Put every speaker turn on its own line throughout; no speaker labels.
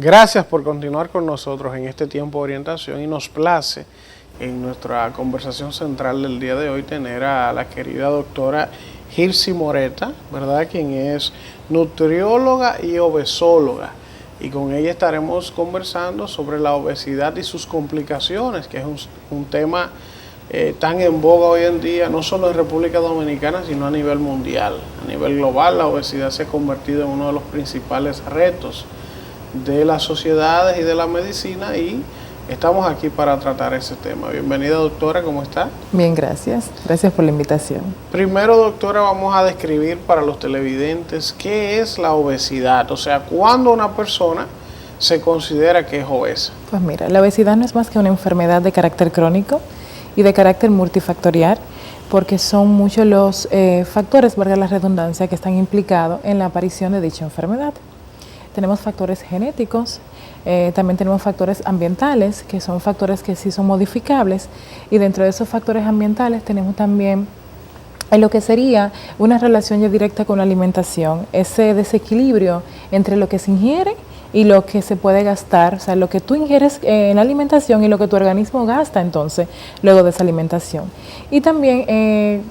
Gracias por continuar con nosotros en este tiempo de orientación y nos place en nuestra conversación central del día de hoy tener a la querida doctora Girsi Moreta, ¿verdad? Quien es nutrióloga y obesóloga, y con ella estaremos conversando sobre la obesidad y sus complicaciones, que es un tema tan en boga hoy en día, no solo en República Dominicana, sino a nivel mundial. A nivel global, la obesidad se ha convertido en uno de los principales retos de las sociedades y de la medicina, y estamos aquí para tratar ese tema. Bienvenida, doctora, ¿cómo está?
Bien, gracias. Gracias por la invitación.
Primero, doctora, vamos a describir para los televidentes qué es la obesidad, o sea, cuándo una persona se considera que es obesa.
Pues mira, la obesidad no es más que una enfermedad de carácter crónico y de carácter multifactorial, porque son muchos los factores, valga la redundancia, que están implicados en la aparición de dicha enfermedad. Tenemos factores genéticos, también tenemos factores ambientales, que son factores que sí son modificables, y dentro de esos factores ambientales tenemos también lo que sería una relación ya directa con la alimentación, ese desequilibrio entre lo que se ingiere y lo que se puede gastar, o sea, lo que tú ingieres en la alimentación y lo que tu organismo gasta entonces luego de esa alimentación. Y también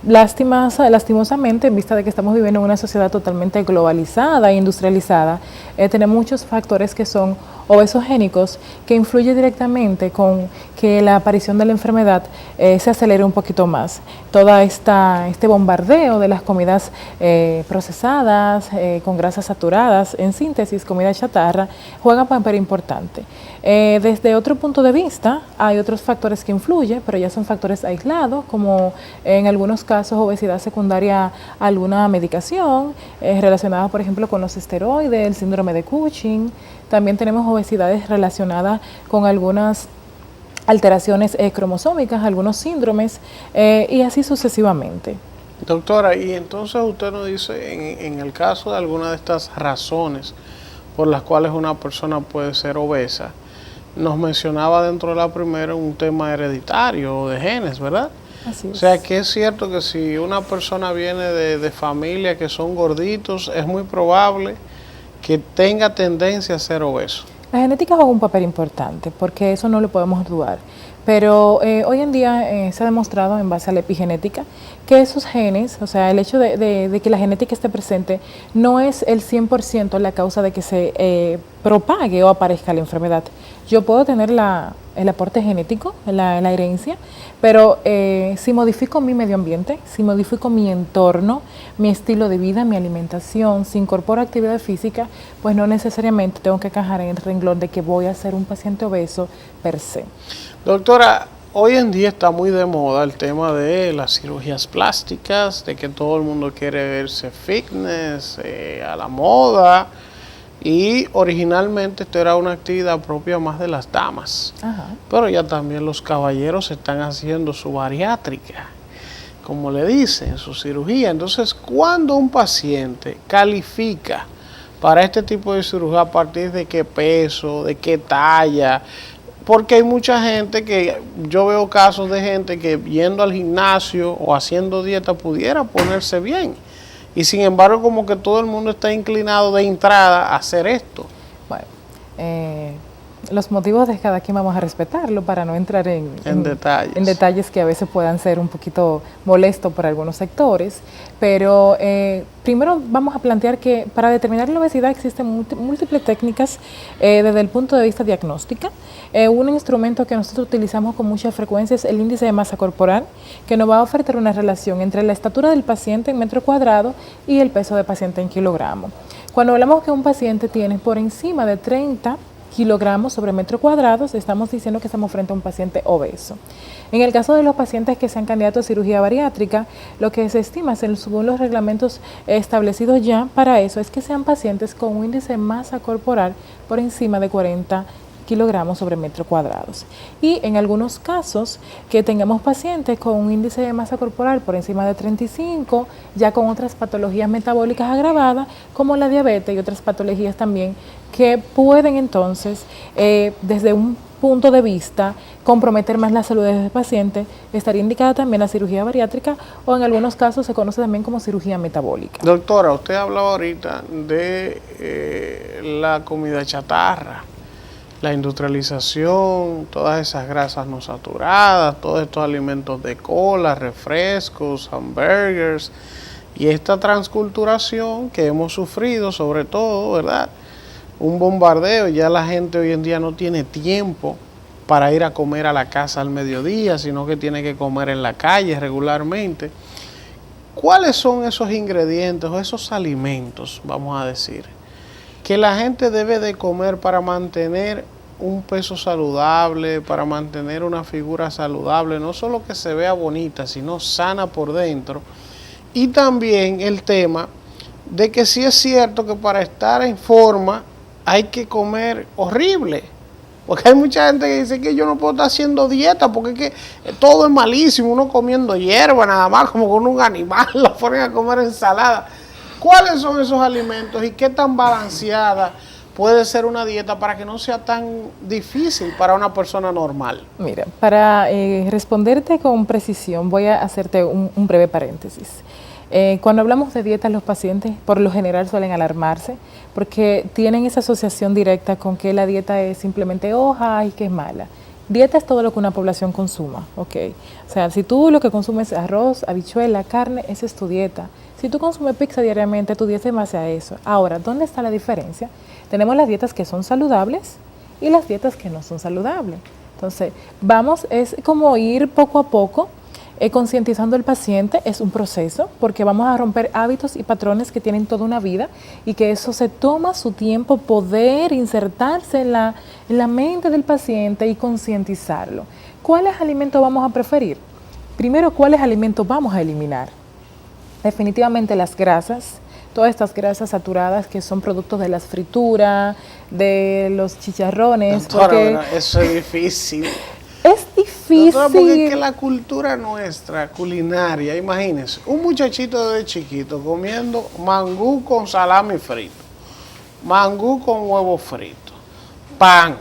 lastimosamente, en vista de que estamos viviendo en una sociedad totalmente globalizada e industrializada, tenemos muchos factores que son obesogénicos, que influyen directamente con que la aparición de la enfermedad se acelere un poquito más. Este bombardeo de las comidas procesadas, con grasas saturadas, en síntesis, comida chatarra, juega un papel importante. Desde otro punto de vista, hay otros factores que influyen, pero ya son factores aislados, como en algunos casos obesidad secundaria a alguna medicación relacionada, por ejemplo, con los esteroides, el síndrome de Cushing. También tenemos obesidades relacionadas con algunas alteraciones cromosómicas, algunos síndromes, y así sucesivamente.
Doctora, y entonces usted nos dice, en el caso de alguna de estas razones por las cuales una persona puede ser obesa, nos mencionaba dentro de la primera un tema hereditario o de genes, ¿verdad?
Así es.
O sea, que es cierto que si una persona viene de familia que son gorditos, es muy probable que tenga tendencia a ser obeso.
La genética juega un papel importante, porque eso no lo podemos dudar. Pero hoy en día se ha demostrado en base a la epigenética que esos genes, o sea, el hecho de que la genética esté presente no es el 100% la causa de que se propague o aparezca la enfermedad. Yo puedo tener el aporte genético, la herencia, pero si modifico mi medio ambiente, si modifico mi entorno, mi estilo de vida, mi alimentación, si incorporo actividad física, pues no necesariamente tengo que encajar en el renglón de que voy a ser un paciente obeso per se.
Doctora, hoy en día está muy de moda el tema de las cirugías plásticas, de que todo el mundo quiere verse fitness, a la moda, y originalmente esto era una actividad propia más de las damas. Ajá. Pero ya también los caballeros están haciendo su bariátrica, como le dicen, su cirugía. Entonces, ¿cuándo un paciente califica para este tipo de cirugía? ¿A partir de qué peso, de qué talla? Porque hay mucha gente que, yo veo casos de gente que yendo al gimnasio o haciendo dieta pudiera ponerse bien. Y sin embargo, como que todo el mundo está inclinado de entrada a hacer esto.
Bueno, los motivos de cada quien vamos a respetarlo para no entrar en detalles que a veces puedan ser un poquito molestos para algunos sectores. Pero primero vamos a plantear que para determinar la obesidad existen múltiples técnicas desde el punto de vista diagnóstico. Un instrumento que nosotros utilizamos con mucha frecuencia es el índice de masa corporal, que nos va a ofrecer una relación entre la estatura del paciente en metro cuadrado y el peso del paciente en kilogramos. Cuando hablamos que un paciente tiene por encima de 30 kilogramos sobre metro cuadrado, estamos diciendo que estamos frente a un paciente obeso. En el caso de los pacientes que sean candidatos a cirugía bariátrica, lo que se estima, según los reglamentos establecidos ya para eso, es que sean pacientes con un índice de masa corporal por encima de 40 kilogramos sobre metro cuadrados. Y en algunos casos que tengamos pacientes con un índice de masa corporal por encima de 35, ya con otras patologías metabólicas agravadas, como la diabetes y otras patologías también, que pueden entonces, desde un punto de vista comprometer más la salud del paciente, estaría indicada también la cirugía bariátrica o en algunos casos se conoce también como cirugía metabólica.
Doctora, usted hablaba ahorita de la comida chatarra, la industrialización, todas esas grasas no saturadas, todos estos alimentos de cola, refrescos, hamburgers y esta transculturación que hemos sufrido, sobre todo, ¿verdad? Un bombardeo, ya la gente hoy en día no tiene tiempo para ir a comer a la casa al mediodía, sino que tiene que comer en la calle regularmente. ¿Cuáles son esos ingredientes o esos alimentos, vamos a decir, que la gente debe de comer para mantener un peso saludable, para mantener una figura saludable, no solo que se vea bonita, sino sana por dentro? Y también el tema de que sí es cierto que para estar en forma hay que comer horrible. Porque hay mucha gente que dice que yo no puedo estar haciendo dieta porque es que todo es malísimo, uno comiendo hierba nada más como con un animal, lo ponen a comer ensalada. ¿Cuáles son esos alimentos y qué tan balanceada puede ser una dieta para que no sea tan difícil para una persona normal?
Mira, para responderte con precisión voy a hacerte un breve paréntesis. Cuando hablamos de dieta, los pacientes por lo general suelen alarmarse porque tienen esa asociación directa con que la dieta es simplemente hoja y que es mala. Dieta es todo lo que una población consuma, ¿ok? O sea, si tú lo que consumes es arroz, habichuela, carne, esa es tu dieta. Si tú consumes pizza diariamente, tu dieta es en base a eso. Ahora, ¿dónde está la diferencia? Tenemos las dietas que son saludables y las dietas que no son saludables. Entonces, es como ir poco a poco concientizando al paciente. Es un proceso porque vamos a romper hábitos y patrones que tienen toda una vida y que eso se toma su tiempo poder insertarse en la mente del paciente y concientizarlo. ¿Cuáles alimentos vamos a preferir? Primero, ¿cuáles alimentos vamos a eliminar? Definitivamente las grasas, todas estas grasas saturadas que son productos de las frituras, de los chicharrones.
Doctora, porque eso es difícil.
Es difícil.
Doctora, porque es que la cultura nuestra, culinaria, imagínense, un muchachito de chiquito comiendo mangú con salami frito, mangú con huevo frito, pan,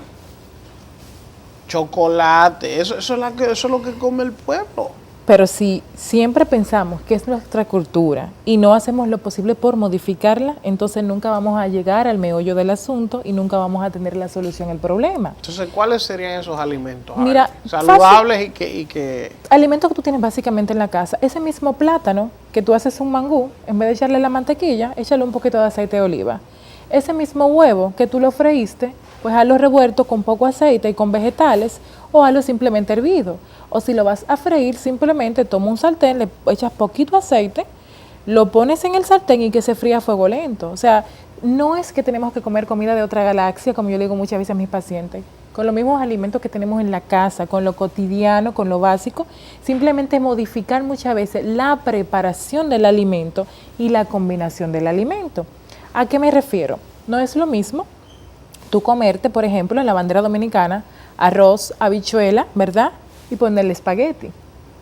chocolate, eso es lo que come el pueblo.
Pero si siempre pensamos que es nuestra cultura y no hacemos lo posible por modificarla, entonces nunca vamos a llegar al meollo del asunto y nunca vamos a tener la solución al problema.
Entonces, ¿cuáles serían esos alimentos?
Mira,
saludables y que...
Alimentos que tú tienes básicamente en la casa. Ese mismo plátano que tú haces un mangú, en vez de echarle la mantequilla, échale un poquito de aceite de oliva. Ese mismo huevo que tú lo freíste, pues hazlo revuelto con poco aceite y con vegetales o hazlo simplemente hervido. O si lo vas a freír, simplemente toma un sartén, le echas poquito aceite, lo pones en el sartén y que se fría a fuego lento. O sea, no es que tenemos que comer comida de otra galaxia, como yo le digo muchas veces a mis pacientes, con los mismos alimentos que tenemos en la casa, con lo cotidiano, con lo básico, simplemente modificar muchas veces la preparación del alimento y la combinación del alimento. ¿A qué me refiero? No es lo mismo tú comerte, por ejemplo, en la bandera dominicana, arroz, habichuela, ¿verdad? Y ponerle espagueti.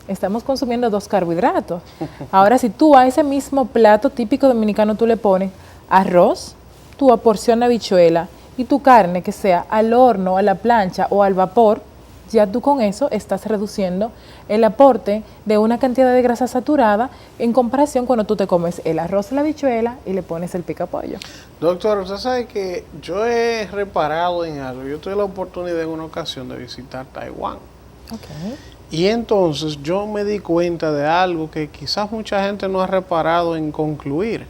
Estamos consumiendo 2 carbohidratos. Ahora, si tú a ese mismo plato típico dominicano tú le pones arroz, tu porción de habichuela y tu carne, que sea al horno, a la plancha o al vapor, ya tú con eso estás reduciendo el aporte de una cantidad de grasa saturada en comparación cuando tú te comes el arroz, la habichuela y le pones el picapollo.
Doctor, usted sabe que yo he reparado en algo. Yo tuve la oportunidad en una ocasión de visitar Taiwán.
Okay.
Y entonces yo me di cuenta de algo que quizás mucha gente no ha reparado en concluir.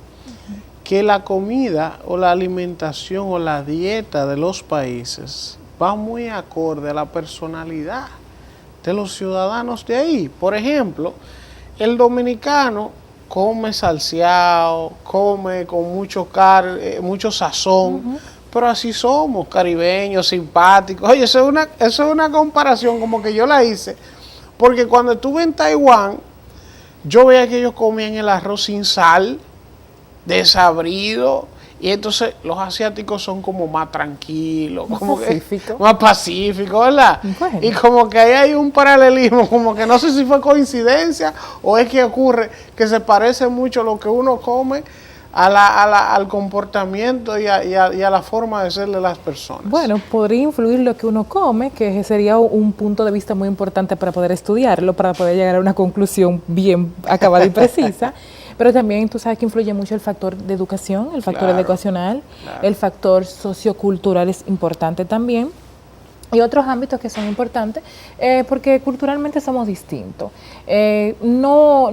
Que la comida o la alimentación o la dieta de los países va muy acorde a la personalidad de los ciudadanos de ahí. Por ejemplo, el dominicano come salseado, come con mucho sazón, pero así somos, caribeños, simpáticos. Oye, eso es una comparación como que yo la hice, porque cuando estuve en Taiwán, yo veía que ellos comían el arroz sin sal, desabrido, y entonces los asiáticos son como más tranquilos, más pacíficos, ¿verdad? Bueno. Y como que ahí hay un paralelismo, como que no sé si fue coincidencia o es que ocurre que se parece mucho lo que uno come al comportamiento y a la forma de ser de las personas?
Bueno, podría influir lo que uno come, que sería un punto de vista muy importante para poder estudiarlo, para poder llegar a una conclusión bien acabada y precisa. Pero también tú sabes que influye mucho el factor de educación, el factor educacional, el factor sociocultural es importante también. Y otros ámbitos que son importantes porque culturalmente somos distintos. No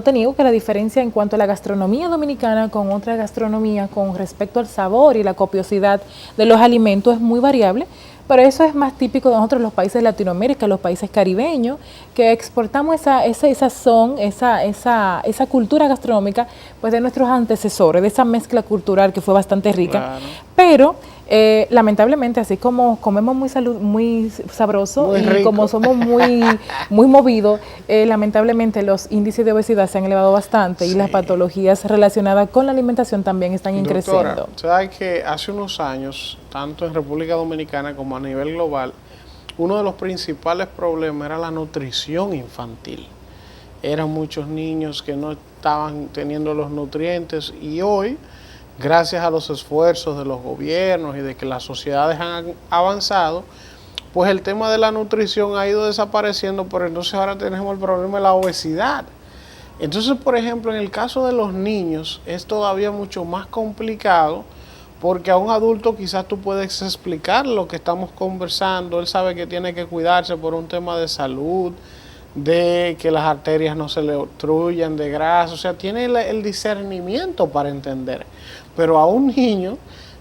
te niego que la diferencia en cuanto a la gastronomía dominicana con otra gastronomía con respecto al sabor y la copiosidad de los alimentos es muy variable, pero eso es más típico de nosotros los países de Latinoamérica, los países caribeños, que exportamos esa sazón, esa cultura gastronómica pues de nuestros antecesores, de esa mezcla cultural que fue bastante rica. Claro. Pero lamentablemente, así como comemos muy sabroso muy y rico. Como somos muy movidos, lamentablemente los índices de obesidad se han elevado bastante y las patologías relacionadas con la alimentación también están increciendo.
¿Sabes que hace unos años, tanto en República Dominicana como a nivel global, uno de los principales problemas era la nutrición infantil? Eran muchos niños que no estaban teniendo los nutrientes y hoy, gracias a los esfuerzos de los gobiernos y de que las sociedades han avanzado, pues el tema de la nutrición ha ido desapareciendo, pero entonces ahora tenemos el problema de la obesidad. Entonces, por ejemplo, en el caso de los niños es todavía mucho más complicado, porque a un adulto quizás tú puedes explicar lo que estamos conversando, él sabe que tiene que cuidarse por un tema de salud, de que las arterias no se le obstruyan de grasa, o sea, tiene el discernimiento para entender. Pero a un niño,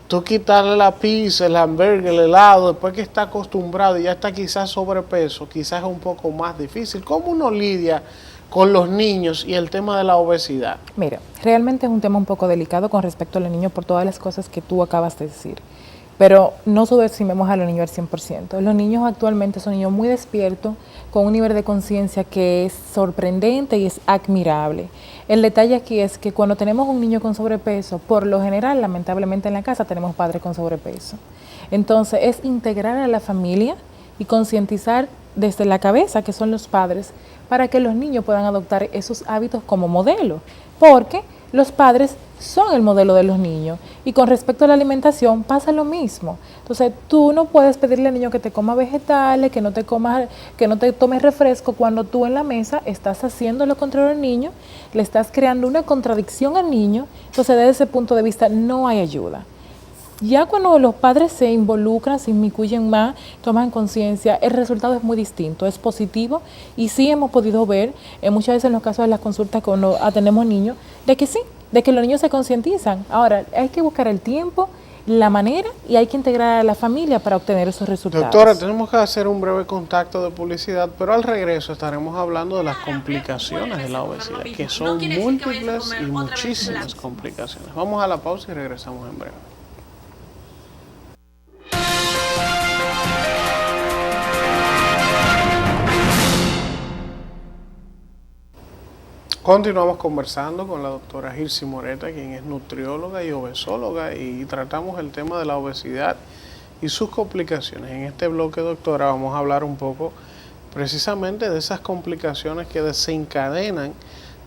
tú quitarle la pizza, el hamburger, el helado, después que está acostumbrado y ya está quizás sobrepeso, quizás es un poco más difícil. ¿Cómo uno lidia con los niños y el tema de la obesidad?
Mira, realmente es un tema un poco delicado con respecto a los niños por todas las cosas que tú acabas de decir. Pero no subestimemos a los niños al 100%. Los niños actualmente son niños muy despiertos, con un nivel de conciencia que es sorprendente y es admirable. El detalle aquí es que cuando tenemos un niño con sobrepeso, por lo general, lamentablemente en la casa tenemos padres con sobrepeso. Entonces es integrar a la familia y concientizar desde la cabeza, que son los padres, para que los niños puedan adoptar esos hábitos como modelo. Porque los padres son el modelo de los niños y con respecto a la alimentación pasa lo mismo. Entonces tú no puedes pedirle al niño que te coma vegetales, que no te tomes refresco cuando tú en la mesa estás haciendo lo contrario al niño, le estás creando una contradicción al niño. Entonces desde ese punto de vista no hay ayuda. Ya cuando los padres se involucran, se inmiscuyen más, toman conciencia, el resultado es muy distinto, es positivo y sí hemos podido ver, muchas veces en los casos de las consultas cuando atendemos niños, de que sí, de que los niños se concientizan. Ahora, hay que buscar el tiempo, la manera y hay que integrar a la familia para obtener esos resultados.
Doctora, tenemos que hacer un breve contacto de publicidad, pero al regreso estaremos hablando de las complicaciones de la obesidad, que son múltiples y muchísimas complicaciones. Vamos a la pausa y regresamos en breve. Continuamos conversando con la doctora Gilsi Moreta, quien es nutrióloga y obesóloga, y tratamos el tema de la obesidad y sus complicaciones. En este bloque, doctora, vamos a hablar un poco precisamente de esas complicaciones que desencadenan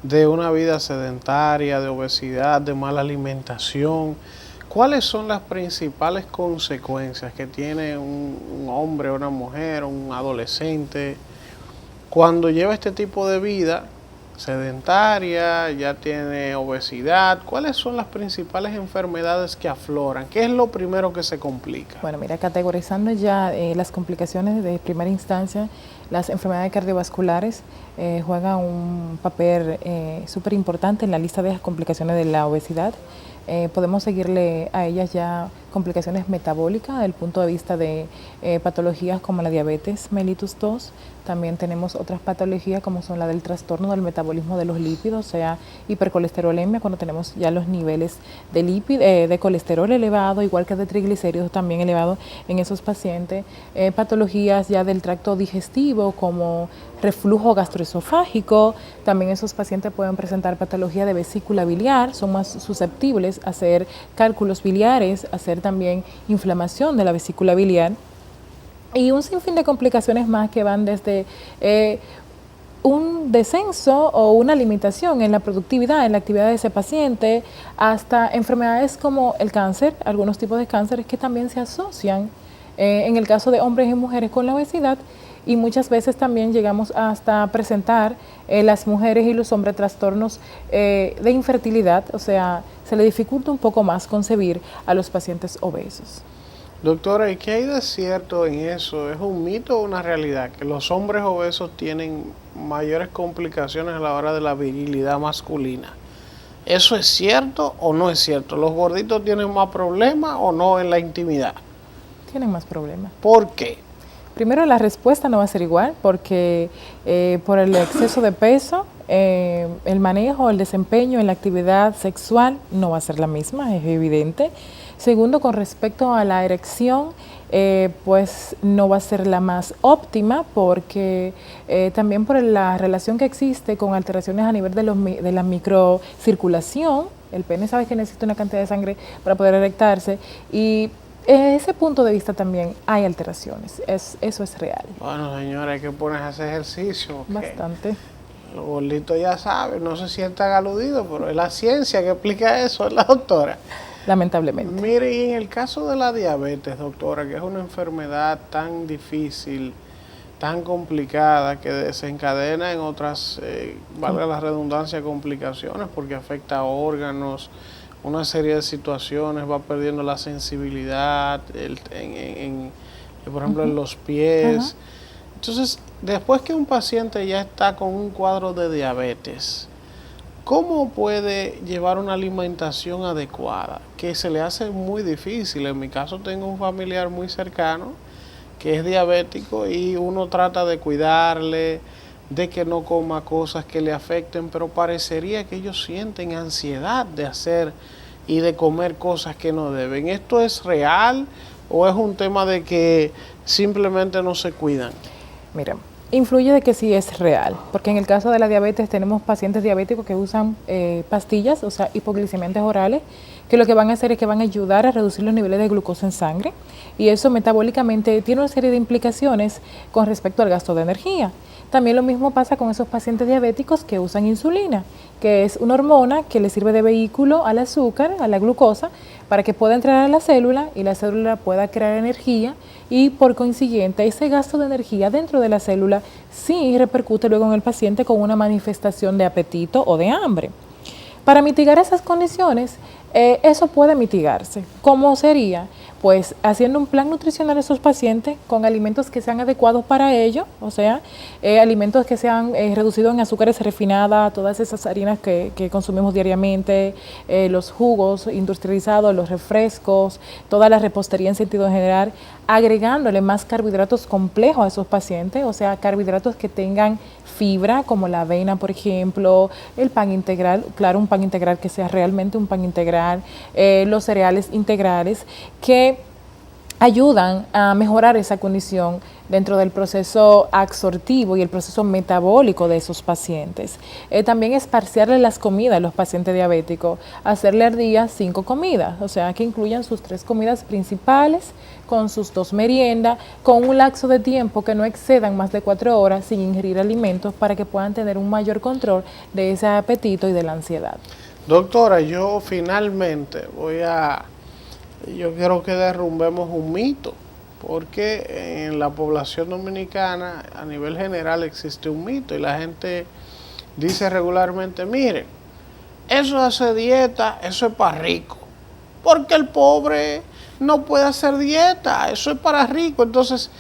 de una vida sedentaria, de obesidad, de mala alimentación. ¿Cuáles son las principales consecuencias que tiene un hombre, una mujer, un adolescente cuando lleva este tipo de vida sedentaria, ya tiene obesidad? ¿Cuáles son las principales enfermedades que afloran? ¿Qué es lo primero que se complica?
Bueno, mira, categorizando ya las complicaciones de primera instancia, las enfermedades cardiovasculares juegan un papel súper importante en la lista de las complicaciones de la obesidad. Podemos seguirle a ellas ya complicaciones metabólicas desde el punto de vista de patologías como la diabetes mellitus 2. También tenemos otras patologías como son la del trastorno del metabolismo de los lípidos, o sea, hipercolesterolemia, cuando tenemos ya los niveles de colesterol elevado, igual que de triglicéridos también elevados en esos pacientes. Patologías ya del tracto digestivo como reflujo gastroesofágico. También esos pacientes pueden presentar patología de vesícula biliar, son más susceptibles a hacer cálculos biliares, a hacer también inflamación de la vesícula biliar. Y un sinfín de complicaciones más que van desde un descenso o una limitación en la productividad, en la actividad de ese paciente, hasta enfermedades como el cáncer, algunos tipos de cánceres que también se asocian, en el caso de hombres y mujeres, con la obesidad, y muchas veces también llegamos hasta presentar las mujeres y los hombres trastornos de infertilidad, o sea, se le dificulta un poco más concebir a los pacientes obesos.
Doctora, ¿y qué hay de cierto en eso? ¿Es un mito o una realidad? Que los hombres obesos tienen mayores complicaciones a la hora de la virilidad masculina. ¿Eso es cierto o no es cierto? ¿Los gorditos tienen más problemas o no en la intimidad?
Tienen más problemas.
¿Por qué?
Primero, la respuesta no va a ser igual porque por el exceso de peso, el manejo, el desempeño en la actividad sexual no va a ser la misma, es evidente. Segundo, con respecto a la erección, pues no va a ser la más óptima porque también por la relación que existe con alteraciones a nivel de la microcirculación, el pene sabe que necesita una cantidad de sangre para poder erectarse y desde ese punto de vista también hay alteraciones, eso es real.
Bueno, señora, hay que ponerse a hacer ejercicio.
Bastante.
Los gorditos ya saben, no se sientan aludidos, pero es la ciencia que explica eso, es la doctora.
Lamentablemente.
Mire, y en el caso de la diabetes, doctora, que es una enfermedad tan difícil, tan complicada, que desencadena en otras, valga la redundancia, complicaciones, porque afecta a órganos, una serie de situaciones, va perdiendo la sensibilidad, por ejemplo, en los pies. Entonces, después que un paciente ya está con un cuadro de diabetes, ¿cómo puede llevar una alimentación adecuada? Que se le hace muy difícil. En mi caso tengo un familiar muy cercano que es diabético y uno trata de cuidarle, de que no coma cosas que le afecten, pero parecería que ellos sienten ansiedad de hacer y de comer cosas que no deben. ¿Esto es real o es un tema de que simplemente no se cuidan?
Mira, influye de que sí es real, porque en el caso de la diabetes tenemos pacientes diabéticos que usan pastillas, o sea, hipoglicemiantes orales, que lo que van a hacer es que van a ayudar a reducir los niveles de glucosa en sangre y eso metabólicamente tiene una serie de implicaciones con respecto al gasto de energía. También lo mismo pasa con esos pacientes diabéticos que usan insulina, que es una hormona que le sirve de vehículo al azúcar, a la glucosa, para que pueda entrar a la célula y la célula pueda crear energía y por consiguiente ese gasto de energía dentro de la célula sí repercute luego en el paciente con una manifestación de apetito o de hambre. Para mitigar esas condiciones, eso puede mitigarse. ¿Cómo sería? Pues haciendo un plan nutricional a esos pacientes con alimentos que sean adecuados para ellos, o sea, alimentos que sean reducidos en azúcares refinadas, todas esas harinas que consumimos diariamente, los jugos industrializados, los refrescos, toda la repostería en sentido general, agregándole más carbohidratos complejos a esos pacientes, o sea, carbohidratos que tengan fibra, como la avena, por ejemplo, el pan integral, claro, un pan integral que sea realmente un pan integral, los cereales integrales, que ayudan a mejorar esa condición dentro del proceso absortivo y el proceso metabólico de esos pacientes. También esparciarle las comidas a los pacientes diabéticos, hacerle al día 5 comidas, o sea, que incluyan sus 3 comidas principales, con sus 2 meriendas, con un lapso de tiempo que no excedan más de 4 horas sin ingerir alimentos para que puedan tener un mayor control de ese apetito y de la ansiedad.
Doctora, yo finalmente yo quiero que derrumbemos un mito, porque en la población dominicana a nivel general existe un mito y la gente dice regularmente, miren, eso de hacer dieta, eso es para rico, porque el pobre no puede hacer dieta, eso es para rico. Entonces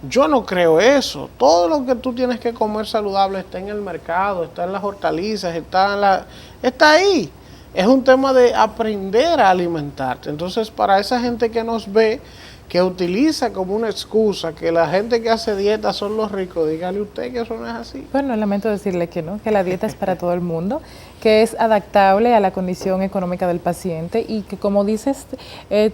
yo no creo eso. Todo lo que tú tienes que comer saludable está en el mercado, está en las hortalizas, está ahí. Es un tema de aprender a alimentarte. Entonces, para esa gente que nos ve, que utiliza como una excusa que la gente que hace dieta son los ricos, dígale usted que eso no es así.
Bueno, lamento decirle que no, que la dieta es para todo el mundo, que es adaptable a la condición económica del paciente y que, como dices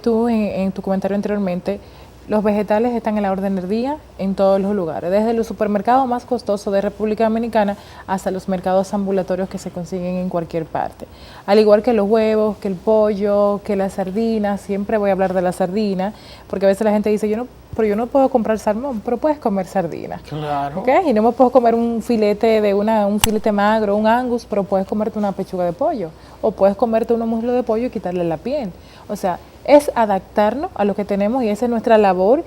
tú en tu comentario anteriormente, Los vegetales están en la orden del día en todos los lugares, desde los supermercados más costosos de República Dominicana hasta los mercados ambulatorios que se consiguen en cualquier parte. Al igual que los huevos, que el pollo, que las sardinas, siempre voy a hablar de la sardina, porque a veces la gente dice, pero yo no puedo comprar salmón, pero puedes comer sardina.
Claro.
¿Okay? Y no me puedo comer un filete un filete magro, un angus, pero puedes comerte una pechuga de pollo, o puedes comerte unos muslos de pollo y quitarle la piel. O sea, es adaptarnos a lo que tenemos y esa es nuestra labor,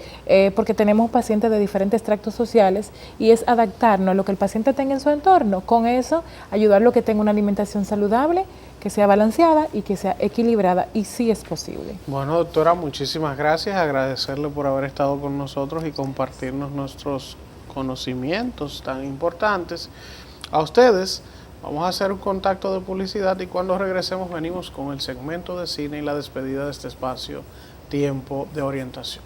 porque tenemos pacientes de diferentes tractos sociales y es adaptarnos a lo que el paciente tenga en su entorno. Con eso, ayudarlo a que tenga una alimentación saludable, que sea balanceada y que sea equilibrada, y sí es posible.
Bueno, doctora, muchísimas gracias. Agradecerle por haber estado con nosotros y compartirnos nuestros conocimientos tan importantes. A ustedes, vamos a hacer un contacto de publicidad y cuando regresemos venimos con el segmento de cine y la despedida de este espacio, Tiempo de Orientación.